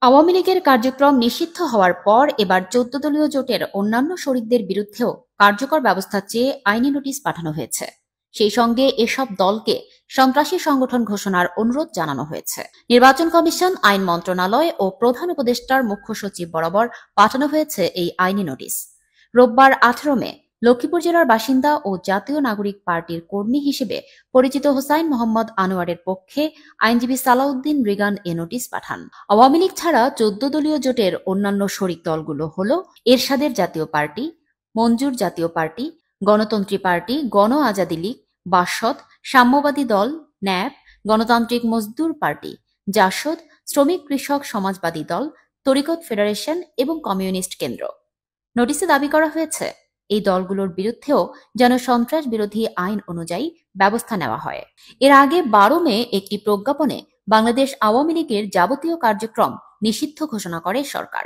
আওয়ামী লীগের কার্যক্রম নিষিদ্ধ হওয়ার পর এবার ১৪ দলীয় জোটের অন্যান্য শরিকদের বিরুদ্ধেও কার্যকর ব্যবস্থা চেয়ে আইনি নোটিশ পাঠানো হয়েছে। সেই সঙ্গে এসব দলকে সন্ত্রাসী সংগঠন ঘোষণার অনুরোধ জানানো হয়েছে। নির্বাচন কমিশন, আইন মন্ত্রণালয় ও প্রধান উপদেষ্টার মুখ্য সচিব বরাবর পাঠানো হয়েছে এই আইনি নোটিশ। রোববার ১৮ মে লক্ষ্মীপুর জেলার বাসিন্দা ও জাতীয় নাগরিক পার্টির কর্মী হিসেবে পরিচিত হোসাইন মোহাম্মদ আনোয়ারের পক্ষে আইনজীবী সালাউদ্দিন রিগান এ নোটিশ পাঠান। আওয়ামী লীগ ছাড়া ১৪ দলীয় জোটের অন্যান্য শরিক দলগুলো হল এরশাদের জাতীয় পার্টি, মঞ্জুর জাতীয় পার্টি, গণতন্ত্রী পার্টি, গণ আজাদি লীগ, বাসদ, সাম্যবাদী দল, ন্যাপ, গণতান্ত্রিক মজদুর পার্টি, জাসদ, শ্রমিক কৃষক সমাজবাদী দল, তরিকত ফেডারেশন এবং কমিউনিস্ট কেন্দ্র। নোটিশে দাবি করা হয়েছে, এই দলগুলোর বিরুদ্ধেও যেন সন্ত্রাস বিরোধী আইন অনুযায়ী ব্যবস্থা নেওয়া হয়। এর আগে ১২ মে একটি প্রজ্ঞাপনে বাংলাদেশ আওয়ামী লীগের যাবতীয় কার্যক্রম নিষিদ্ধ ঘোষণা করে সরকার।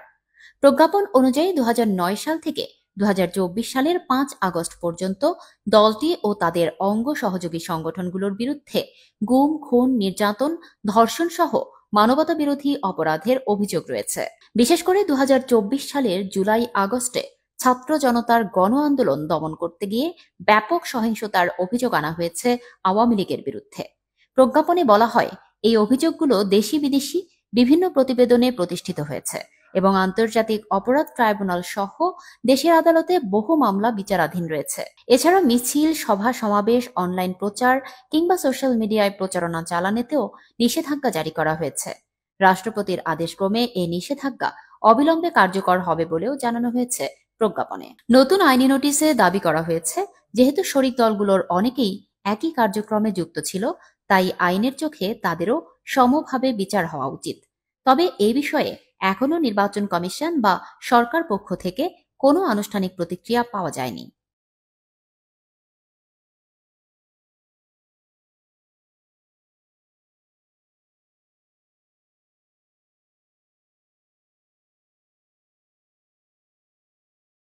প্রজ্ঞাপন অনুযায়ী ২০০৯ সাল থেকে ২০২৪ সালের ৫ আগস্ট পর্যন্ত দলটি ও তাদের অঙ্গ সহযোগী সংগঠনগুলোর বিরুদ্ধে গুম, খুন, নির্যাতন, ধর্ষণ সহ মানবতা বিরোধী অপরাধের অভিযোগ রয়েছে। বিশেষ করে ২০২৪ সালের জুলাই-আগস্টে ছাত্র জনতার গণ আন্দোলন দমন করতে গিয়ে ব্যাপক সহিংসতার অভিযোগ আনা হয়েছে আওয়ামী লীগের বিরুদ্ধে। প্রজ্ঞাপনে বলা হয়, এই অভিযোগগুলো দেশি বিদেশি বিভিন্ন প্রতিবেদনে প্রতিষ্ঠিত হয়েছে এবং আন্তর্জাতিক অপরাধ ট্রাইব্যুনাল সহ দেশের আদালতে বহু মামলা বিচারাধীন রয়েছে। এছাড়া মিছিল, সভা সমাবেশ, অনলাইন প্রচার কিংবা সোশ্যাল মিডিয়ায় প্রচারণা চালানোতেও নিষেধাজ্ঞা জারি করা হয়েছে। রাষ্ট্রপতির আদেশক্রমে এই নিষেধাজ্ঞা অবিলম্বে কার্যকর হবে বলেও জানানো হয়েছে প্রজ্ঞাপনে। নতুন আইনি নোটিশে দাবি করা হয়েছে, যেহেতু শরিক দলগুলোর অনেকেই একই কার্যক্রমে যুক্ত ছিল, তাই আইনের চোখে তাদেরও সমভাবে বিচার হওয়া উচিত। তবে এই বিষয়ে এখনো নির্বাচন কমিশন বা সরকার পক্ষ থেকে কোনো আনুষ্ঠানিক প্রতিক্রিয়া পাওয়া যায়নি।